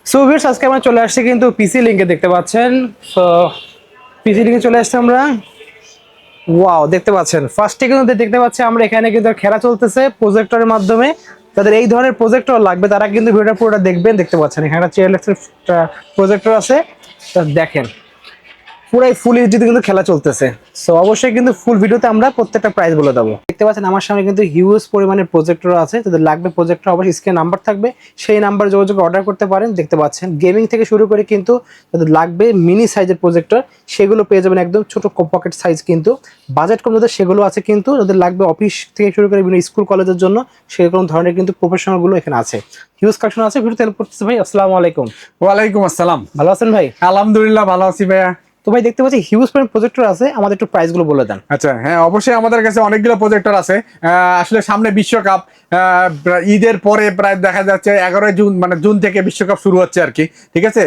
So viewers, আজকে আমরা চলে আসছি কিন্তু পিসি লিংকে, দেখতে পাচ্ছেন। সো পিসি লিংকে চলে আসছি আমরা। ওয়াও, দেখতে পাচ্ছেন ফার্স্টে কিন্তু দেখতে পাচ্ছি আমরা এখানে কিন্তু খেলা চলতেছে প্রজেক্টরের মাধ্যমে। যাদের এই ধরনের প্রজেক্টর লাগবে তারা কিন্তু ভিডিওটা পুরোটা দেখবেন। দেখতে পাচ্ছেন এখানে একটা চেয়ারলেসের প্রজেক্টর আছে, তা দেখেন পুরাই ফুল এইচডিতে কিন্তু খেলা চলতেছে। সো অবশ্যই কিন্তু ফুল ভিডিওতে আমরা প্রত্যেকটা প্রাইস বলে দেবো। দেখতে পাচ্ছেন আমার সামনে কিন্তু হিউজ পরিমাণের প্রজেক্টর আছে। যাদের লাগবে প্রজেক্টর অবশ্যই স্ক্রিনে নাম্বার থাকবে, সেই নাম্বার যোগাযোগ অর্ডার করতে পারেন। দেখতে পাচ্ছেন গেমিং থেকে শুরু করে কিন্তু যাদের লাগবে মিনি সাইজের প্রজেক্টর সেগুলো পেয়ে যাবেন একদম ছোট পকেট সাইজ। কিন্তু বাজেট কম যাদের সেগুলো আছে, কিন্তু যাদের লাগবে অফিস থেকে শুরু করে বিভিন্ন স্কুল কলেজের জন্য সেরকম ধরনের কিন্তু প্রফেশনালগুলো এখানে আছে। হিউজ কালেকশন আছে। ভিডিওতে হেল্প করতেছে ভাই। আসসালামু আলাইকুম। ওয়ালাইকুম আসসালাম। ভালো আছেন ভাই? আলহামদুলিল্লাহ ভালো আছি ভাইয়া। তো ভাই দেখতে পাচ্ছি হিউজ পরিমাণ প্রজেক্টর আছে, আমাদের একটু প্রাইস গুলো বলে দেন। আচ্ছা, হ্যাঁ অবশ্যই আমাদের কাছে অনেকগুলো প্রজেক্টর আছে। আসলে সামনে বিশ্বকাপ, ঈদের পরে প্রায় দেখা যাচ্ছে 11 জুন, মানে জুন থেকে বিশ্বকাপ শুরু হচ্ছে আর কি। ঠিক আছে,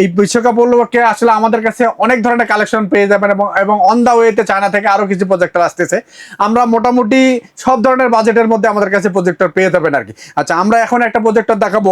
এই বিশ্বকাপ উপলক্ষে আসলে আমাদের কাছে অনেক ধরনের কালেকশন পেয়ে যাবেন এবং অন দা ওয়েতে চায়না থেকে আরো কিছু প্রজেক্টর আসতেছে। আমরা মোটামুটি সব ধরনের বাজেটের মধ্যে আমাদের কাছে প্রজেক্টর পেয়ে যাবেন আর কি। আচ্ছা, আমরা এখন একটা প্রজেক্টর দেখাবো।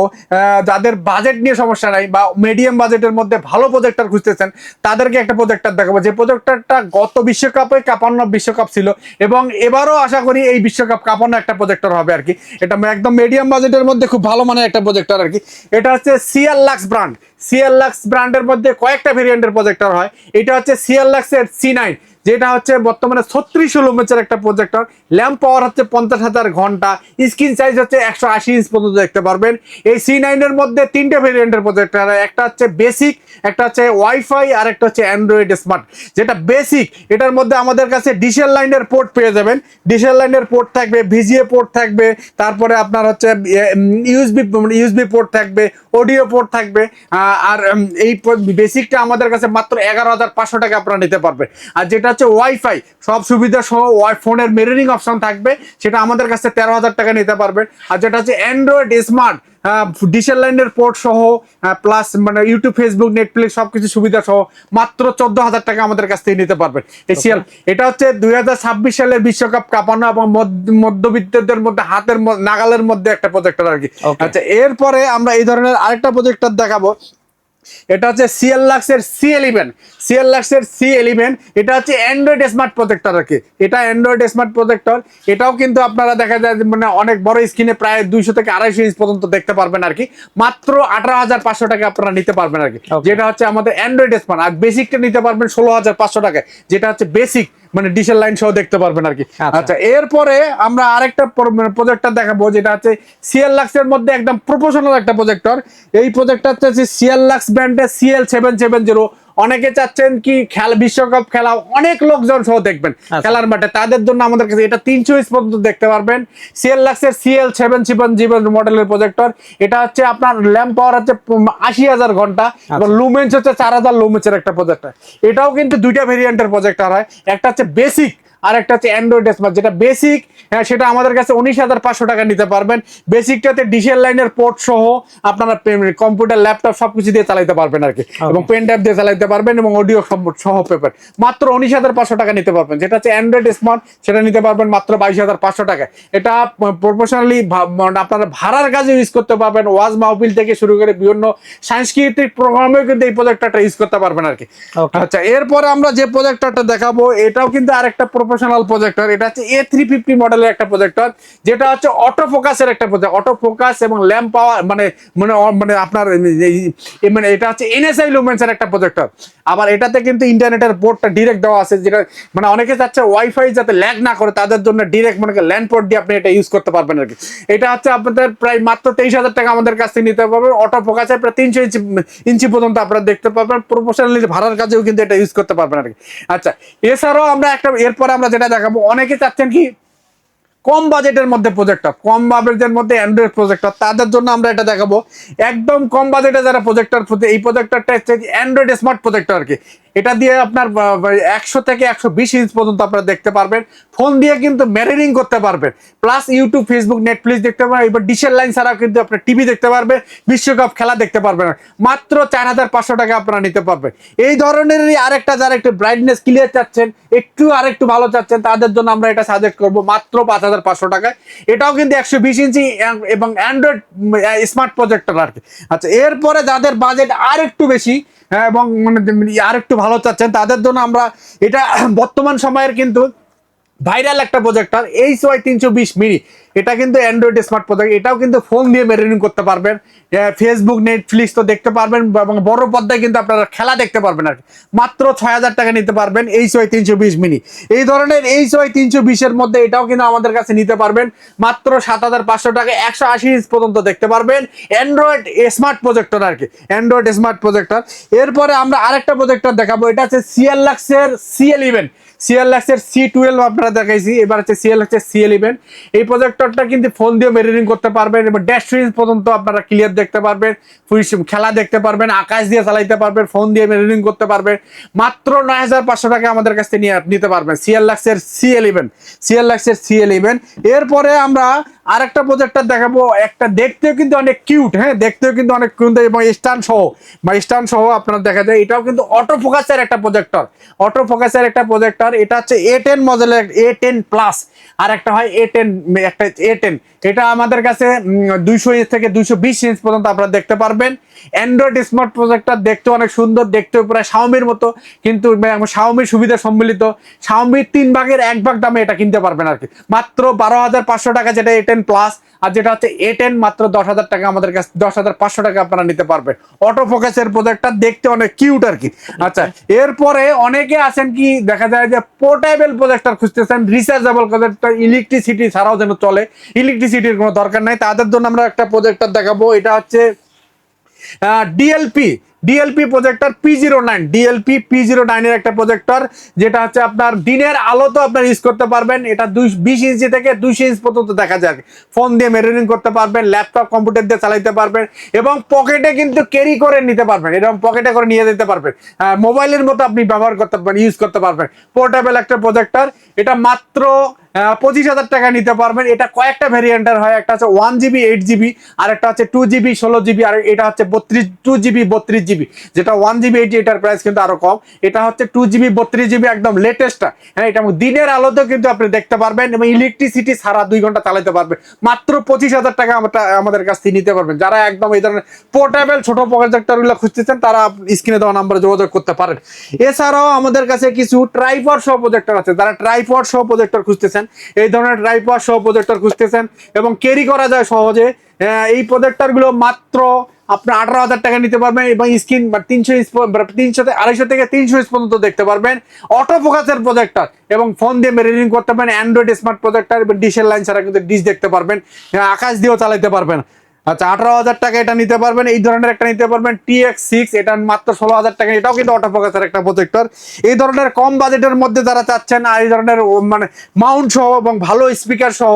যাদের বাজেট নিয়ে সমস্যা নাই বা মিডিয়াম বাজেটের মধ্যে ভালো প্রজেক্টর খুঁজতেছেন তাদেরকে একটা প্রজেক্টর দেখাবো, যে প্রজেক্টরটা গত বিশ্বকাপে কাঁপানো বিশ্বকাপ ছিল এবং এবারও আশা করি এই বিশ্বকাপ কাঁপানো একটা প্রজেক্টর হবে আর কি। এটা একদম মিডিয়াম বাজেটের মধ্যে খুব ভালো মানের একটা প্রজেক্টর আর কি। এটা হচ্ছে CL Lux brand. CL Lux ব্র্যান্ডের মধ্যে কয়েকটা ভেরিয়েন্টের প্রজেক্টর হয়। এটা হচ্ছে সিএল লাক্সের C9, যেটা হচ্ছে বর্তমানে 36 লুমেন্সের একটা প্রজেক্টর। ল্যাম্প পাওয়ার হচ্ছে 50,000 ঘন্টা। স্ক্রিন সাইজ হচ্ছে 180 ইঞ্চ পর্যন্ত দেখতে পারবেন। এই C9 এর মধ্যে তিনটে ভেরিয়েন্টের প্রজেক্টর, একটা হচ্ছে বেসিক, একটা হচ্ছে ওয়াইফাই, আর একটা হচ্ছে অ্যান্ড্রয়েড স্মার্ট। যেটা বেসিক, এটার মধ্যে আমাদের কাছে ডিসেল লাইনের পোর্ট পেয়ে যাবেন। ডিসেল লাইনের পোর্ট থাকবে, ভিজিএ পোর্ট থাকবে, তারপরে আপনার হচ্ছে ইউএসবি পোর্ট থাকবে, অডিও পোর্ট থাকবে। আর এই বেসিকটা আমাদের কাছে মাত্র 11,500 টাকা আপনারা নিতে পারবেন। আর যেটা হচ্ছে ওয়াইফাই, সব সুবিধা সহ ফোনের মিররিং অপশন থাকবে, সেটা আমাদের কাছে 13,000 টাকা নিতে পারবেন। আর যেটা হচ্ছে অ্যান্ড্রয়েড স্মার্ট, ডিসেল লাইনের পোর্ট সহ প্লাস মানে ইউটিউব, ফেসবুক, নেটফ্লিক্স সবকিছু সুবিধা সহ মাত্র 14,000 টাকা আমাদের কাছ থেকে নিতে পারবেন। এশিয়াল এটা হচ্ছে 2026 সালের বিশ্বকাপ কাঁপানো এবং মধ্যবিত্তদের মধ্যে হাতের নাগালের মধ্যে একটা প্রজেক্টর আর কি। আচ্ছা, এরপরে আমরা এই ধরনের আরেকটা প্রজেক্টর দেখাবো। এটা হচ্ছে সিএল লাক্সের C11। সিএল লাক্সের C11 এটা হচ্ছে অ্যান্ড্রয়েড স্মার্ট প্রজেক্টর আর কি। এটা অ্যান্ড্রয়েড স্মার্ট প্রজেক্টর। এটাও কিন্তু আপনারা দেখা যায় মানে অনেক বড় স্ক্রিনে প্রায় 200 থেকে 250 ইঞ্চ পর্যন্ত দেখতে পারবেন আর কি। মাত্র 18,500 টাকা আপনারা নিতে পারবেন আর কি। যেটা হচ্ছে আমাদের অ্যান্ড্রয়েড স্মার্ট। আর বেসিকটা নিতে পারবেন 16,500 টাকায়, যেটা হচ্ছে বেসিক, মানে ডিসেল লাইন সহ দেখতে পারবেন আর কি। আচ্ছা, এরপরে আমরা আরেকটা প্রজেক্টর দেখাবো, যেটা হচ্ছে সিএল লাক্সের মধ্যে একদম প্রফেশনাল একটা প্রজেক্টর। এই প্রজেক্টরটা হচ্ছে সিএল লাক্স ব্র্যান্ডের CL770। অনেকে চাচ্ছেন কি বিশ্বকাপ খেলা অনেক লোকজন সহ দেখবেন খেলার মাঠে, তাদের জন্য আমাদের কাছে এটা 300 ইঞ্চ পর্যন্ত দেখতে পারবেন। সিএল লাক্সের CL770 মডেলের প্রজেক্টর। এটা হচ্ছে আপনার ল্যাম্প পাওয়ার হচ্ছে 80,000 ঘন্টা এবং লুমেন্স হচ্ছে 4,000 লুমেন্সের একটা প্রজেক্টর। এটাও কিন্তু দুইটা ভেরিয়েন্টের প্রজেক্টর হয়, একটা হচ্ছে বেসিক আর একটা হচ্ছে অ্যান্ড্রয়েড স্মার্ট। যেটা বেসিক, হ্যাঁ, সেটা আমাদের কাছে 19,500 টাকা নিতে পারবেন। বেসিকটাতে ডিসেল লাইনের পোর্ট সহ আপনারা কম্পিউটার, ল্যাপটপ সবকিছু দিয়ে চালাইতে পারবেন আর কি, এবং পেন ড্রাইভ দিয়ে চালাইতে পারবেন এবং অডিও সহ পেপার। মাত্র 19,500 টাকা নিতে পারবেন। যেটা হচ্ছে অ্যান্ড্রয়েড স্মার্ট, সেটা নিতে পারবেন মাত্র 22,500 টাকায়। এটা প্রফেশনালি আপনারা ভাড়ার কাজে ইউজ করতে পারবেন। ওয়াজ মাহফিল থেকে শুরু করে বিভিন্ন সাংস্কৃতিক প্রোগ্রামেও কিন্তু এই প্রজেক্টরটা ইউজ করতে পারবেন আর কি। আচ্ছা, এরপরে আমরা যে প্রজেক্টরটা দেখাবো এটাও কিন্তু আরেকটা প্রফেশনাল প্রজেক্টর। এটা হচ্ছে A350 মডেলের একটা প্রজেক্টর, যেটা হচ্ছে অটো ফোকাসের একটা প্রজেক্টর। অটো ফোকাস এবং ল্যাম্প পাওয়ার মানে মানে মানে আপনার মানে এটা হচ্ছে NSI লুমেন্সের একটা প্রজেক্টর। আবার এটাতে কিন্তু ইন্টারনেটের পোর্টটা ডিরেক্ট দেওয়া আছে, যেটা মানে অনেকে চাচ্ছে ওয়াইফাই যাতে ল্যাগ না করে তাদের জন্য ডিরেক্ট মানে ল্যান্ড পোর্ট দিয়ে আপনি এটা ইউজ করতে পারবেন আর কি। এটা হচ্ছে আপনাদের প্রায় মাত্র 23,000 টাকা আমাদের কাছ থেকে নিতে পারবেন। অটো ফোকাসে প্রায় 300 ইঞ্চি পর্যন্ত আপনারা দেখতে পারবেন। প্রফেশনালি ভাড়ার কাজেও কিন্তু এটা ইউজ করতে পারবেন আর কি। আচ্ছা, এছাড়াও আমরা একটা এরপরে আমরা যেটা দেখাবো, অনেকে চাচ্ছেন কি কম বাজেটের মধ্যে প্রজেক্টর, কম বাজেটের মধ্যে অ্যান্ড্রয়েড প্রজেক্টর, তাদের জন্য আমরা এটা দেখাবো। একদম কম বাজেটে যারা প্রজেক্টর, এই প্রজেক্টরটা হচ্ছে অ্যান্ড্রয়েড স্মার্ট প্রজেক্টর আর কি। এটা দিয়ে আপনার 100 থেকে 120 ইঞ্চ পর্যন্ত আপনারা দেখতে পারবেন। ফোন দিয়ে কিন্তু মিররিং করতে পারবেন, প্লাস ইউটিউব, ফেসবুক, নেটফ্লিক্স দেখতে পারবেন। এবার ডিসেল লাইন ছাড়াও কিন্তু আপনার টিভি দেখতে পারবে, বিশ্বকাপ খেলা দেখতে পারবেন। মাত্র 4,500 টাকা আপনারা নিতে পারবেন। এই ধরনেরই আরেকটা, যারা একটু ব্রাইটনেস ক্লিয়ার চাচ্ছেন, একটু আরেকটু ভালো চাচ্ছেন, তাদের জন্য আমরা এটা সাজেস্ট করবো মাত্র 5,000 10,500 টাকায়। এটাও কিন্তু 120 ইঞ্চি এবং অ্যান্ড্রয়েড স্মার্ট প্রজেক্টর আর কি। আচ্ছা, এরপরে যাদের বাজেট আর একটু বেশি এবং মানে আর একটু ভালো চাচ্ছেন তাদের জন্য আমরা এটা বর্তমান সময়ের কিন্তু ভাইরাল একটা প্রজেক্টর HY 320 মিনি। এটা কিন্তু অ্যান্ড্রয়েড স্মার্ট প্রজেক্ট, এটাও কিন্তু ফোন দিয়ে মেরিনিং করতে পারবেন, ফেসবুক নেটফ্লিক্স তো দেখতে পারবেন এবং বড় পর্দায় কিন্তু আপনারা খেলা দেখতে পারবেন আর কি। মাত্র 6,000 টাকা নিতে পারবেন HY 320 মিনি। এই ধরনের HY 320 এর মধ্যে এটাও কিন্তু আমাদের কাছে নিতে পারবেন মাত্র 7,500 টাকা। 180 ইঞ্চ পর্যন্ত দেখতে পারবেন, অ্যান্ড্রয়েড স্মার্ট প্রজেক্টর আর কি, অ্যান্ড্রয়েড স্মার্ট প্রজেক্টর। এরপরে আমরা আরেকটা প্রজেক্টর দেখাবো, এটা হচ্ছে সিএলএক্সের C11, সিএলএক্সের C12 আপনারা দেখাইছি, এবার হচ্ছে সিএলএক্সের C11। এই প্রজেক্টরটা কিন্তু ফোন দিয়ে মেরিনিং করতে পারবেন এবং ড্যাশ রেঞ্জ পর্যন্ত আপনারা ক্লিয়ার দেখতে পারবেন, খেলা দেখতে পারবেন, আকাশ দিয়ে চালাইতে পারবেন, ফোন দিয়ে মেরিনিং করতে পারবেন। মাত্র 9,500 টাকা আমাদের কাছ থেকে নিতে পারবেন সিএলএক্সের C11, সিএলএক্সের C11। এরপরে আমরা আরেকটা প্রজেক্টর দেখাবো, একটা দেখতেও কিন্তু অনেক কিউট, হ্যাঁ দেখতেও কিন্তু অনেক কিউট এবং স্ট্যান্ড সহ আপনারা দেখা যায়। এটাও কিন্তু অটো ফোকাসের একটা প্রজেক্টর, অটো ফোকাসের একটা প্রজেক্টর। এটা হচ্ছে A10 মডেলের, A10 প্লাস, আর একটা হয় A10, একটা A10। এটা আমাদের কাছে 200 ইঞ্চ থেকে 220 ইঞ্চ পর্যন্ত আপনারা দেখতে পারবেন। অ্যান্ড্রয়েড স্মার্ট প্রজেক্টর, দেখতে অনেক সুন্দর, দেখতে প্রায় শাওমির মতো, কিন্তু শাওমির সুবিধা সম্মিলিত, শাওমির 3 ভাগের 1 ভাগ দামে এটা কিনতে পারবেন আর কি। মাত্র 12,500 টাকা যেটা A10 প্লাস, আর যেটা হচ্ছে A10 মাত্র 10,000 টাকা আমাদের কাছে, 10,500 টাকা আপনারা নিতে পারবেন। অটো ফোকাসের প্রজেক্টর, দেখতে অনেক কিউট আর কি। আচ্ছা, এরপরে অনেকে আছেন কি দেখা যায় যে পোর্টেবল প্রজেক্টর খুঁজতেছেন, রিচার্জেবল প্রজেক্টর, ইলেকট্রিসিটি ছাড়াও যেন চলে, ইলেকট্রিসিটির কোনো দরকার নাই, তাদের জন্য আমরা একটা প্রজেক্টর দেখাবো। এটা হচ্ছে DLP projector P09, DLP P09 এর একটা প্রজেক্টর, যেটা হচ্ছে আপনার দিনের আলো তো আপনার ইউজ করতে পারবেন। এটা 20 ইঞ্চি থেকে 200 ইঞ্চ পর্যন্ত দেখা যায়, ফোন দিয়ে মেরিনিং করতে পারবেন, ল্যাপটপ কম্পিউটার দিয়ে চালাইতে পারবেন এবং পকেটে কিন্তু ক্যারি করে নিতে পারবেন, এরকম পকেটে করে নিয়ে যেতে পারবেন, মোবাইলের মতো আপনি ব্যবহার করতে পারবেন, ইউজ করতে পারবেন। পোর্টেবল একটা প্রজেক্টর, এটা মাত্র 25,000 টাকা নিতে পারবেন। এটা কয়েকটা ভ্যারিয়েন্টের হয়, একটা হচ্ছে 1GB 8GB, আর একটা হচ্ছে 2GB 16GB, আর এটা হচ্ছে 2GB 32GB। যেটা 1GB 8GB এটার প্রাইস কিন্তু আরো কম, এটা হচ্ছে 2GB 32GB একদম লেটেস্টটা। হ্যাঁ, এটা দিনের আলোতেও কিন্তু আপনি দেখতে পারবেন এবং ইলেকট্রিসিটি ছাড়া 2 ঘন্টা চালাতে পারবেন। মাত্র 25,000 টাকা আমাদের কাছ থেকে নিতে পারবেন। যারা একদম এই ধরনের পোর্টেবল ছোট প্রজেক্টরগুলো খুঁজতেছেন তারা স্ক্রিনে দেওয়া নাম্বারে যোগাযোগ করতে পারেন। এছাড়াও আমাদের কাছে কিছু ট্রাইপড সহ প্রজেক্টর আছে, যারা ট্রাইপড সহ প্রজেক্টর খুঁজতেছেন, এই ধরনের ট্রাইপড সহ প্রজেক্টর খুঁজতেছেন এবং ক্যারি করা যায় সহজে, এই প্রজেক্টর গুলো মাত্র আপনার 18,000 টাকা নিতে পারবেন এবং স্ক্রিন 300 ইঞ্চ, 250 থেকে 300 ইঞ্চ পর্যন্ত দেখতে পারবেন। অটো ফোকাসের প্রজেক্টর এবং ফোন দিয়ে মেরিনিং করতে পারবেন, অ্যান্ড্রয়েড স্মার্ট প্রজেক্টর এবং ডিশের লাইন ছাড়া কিন্তু ডিশ দেখতে পারবেন, আকাশ দিয়েও চালাতে পারবেন। আচ্ছা, 18,000 টাকা এটা নিতে পারবেন। এই ধরনের একটা নিতে পারবেন TX6, এটা মাত্র 16,000 টাকা, এটাও কিন্তু অটো ফোকাসের একটা প্রজেক্টর। এই ধরনের কম বাজেটের মধ্যে যারা চাচ্ছেন আর এই ধরনের মানে মাউন্ট সহ এবং ভালো স্পিকার সহ,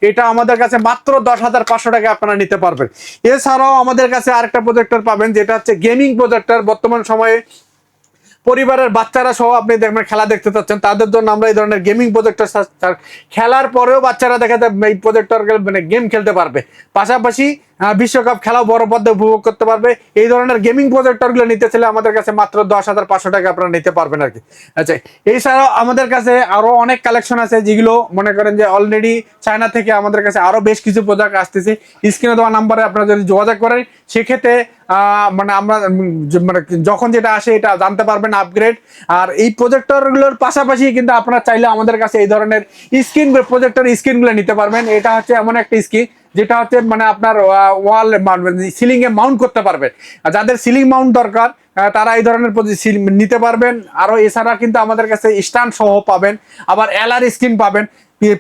এটা আমাদের কাছে মাত্র 10,500 টাকা আপনারা নিতে পারবেন। এছাড়াও আমাদের কাছে আরেকটা প্রজেক্টর পাবেন, যেটা হচ্ছে গেমিং প্রজেক্টর। বর্তমান সময়ে পরিবারের বাচ্চারা সহ আপনি দেখবেন খেলা দেখতে চাচ্ছেন, তাদের জন্য আমরা এই ধরনের গেমিং প্রজেক্টর, খেলার পরেও বাচ্চারা দেখা যায় এই প্রজেক্টর মানে গেম খেলতে পারবে, পাশাপাশি বিশ্বকাপ খেলাও বড় পর্দায় উপভোগ করতে পারবে। এই ধরনের গেমিং প্রজেক্টরগুলো নিতে চাইলে আমাদের কাছে মাত্র 10,500 টাকা আপনারা নিতে পারবেন আর কি। আচ্ছা, এছাড়াও আমাদের কাছে আরো অনেক কালেকশন আছে, যেগুলো মনে করেন যে অলরেডি চায়না থেকে আমাদের কাছে আরো বেশ কিছু প্রোডাক্ট আসতেছে। স্ক্রিনে দেওয়া নাম্বারে আপনারা যদি যোগাযোগ করেন, সেক্ষেত্রে মানে আমরা মানে যখন যেটা আসে এটা জানতে পারবেন আপগ্রেড। আর এই প্রজেক্টরগুলোর পাশাপাশি কিন্তু আপনারা চাইলে আমাদের কাছে এই ধরনের স্ক্রিন প্রজেক্টর স্ক্রিনগুলো নিতে পারবেন। এটা হচ্ছে এমন একটা স্ক্রিন যেটা হচ্ছে মানে আপনার ওয়াল সিলিং এ মাউন্ট করতে পারবেন। যাদের সিলিং মাউন্ট দরকার তারা এই ধরনের নিতে পারবেন। আরো এছাড়া কিন্তু আমাদের কাছে স্ট্যান্ড সহ পাবেন, আবার এলআর স্ক্রিন পাবেন।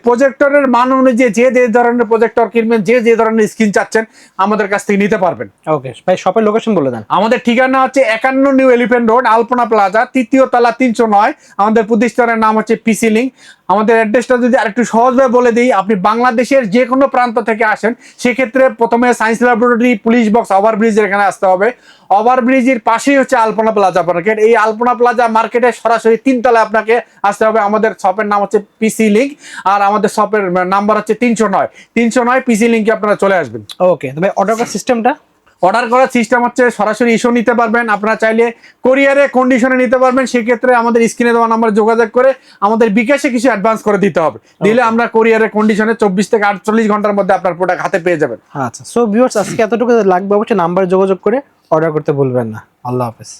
প্রজেক্টরের মান অনুযায়ী যে ধরনের প্রজেক্টর কিনবেন, যে ধরনের স্ক্রিন চাচ্ছেন আমাদের কাছ থেকে নিতে পারবেন। ওকে ভাই, শপের লোকেশন বলে দেন। আমাদের ঠিকানা হচ্ছে 51 নিউ এলিফ্যান্ট রোড, আলপনা প্লাজা, 3য় তলা, 309। আমাদের প্রতিষ্ঠানের নাম হচ্ছে পিসি লিংক। আমাদের অ্যাড্রেসটা যদি আরেকটু সহজভাবে বলে দিই, আপনি বাংলাদেশের যে কোনো প্রান্ত থেকে আসেন, সেক্ষেত্রে প্রথমে সায়েন্স ল্যাবরেটরি, পুলিশ বক্স, ওভারব্রিজের এখানে আসতে হবে। ওভারব্রিজের পাশেই হচ্ছে আলপনা প্লাজা মার্কেট। এই আলপনা প্লাজা মার্কেটে সরাসরি 3 তলায় আপনাকে আসতে হবে। আমাদের শপের নাম হচ্ছে পিসি লিংক, আর আমাদের শপের নাম্বার হচ্ছে 309 পিসি লিংকে আপনারা চলে আসবেন। ওকে, তবে অর্ডার করার সিস্টেমটা অর্ডার করার সিস্টেম হচ্ছে সরাসরি ইস্যু নিতে পারবেন, আপনারা চাইলে কোরিয়ারে কন্ডিশনে নিতে পারবেন। সেক্ষেত্রে আমাদের স্ক্রিনে দেওয়া নাম্বার যোগাযোগ করে আমাদের বিকাশে কিছু অ্যাডভান্স করে দিতে হবে, দিলে আমরা কোরিয়ারের কন্ডিশনে 24 থেকে 48 ঘন্টার মধ্যে আপনার প্রোডাক্ট হাতে পেয়ে যাবেন। আচ্ছা, সো ভিউয়ার্স আজকে এতটুকু লাগবে, অবশ্যই নাম্বার যোগাযোগ করে অর্ডার করতে ভুলবেন না। আল্লাহ হাফেজ।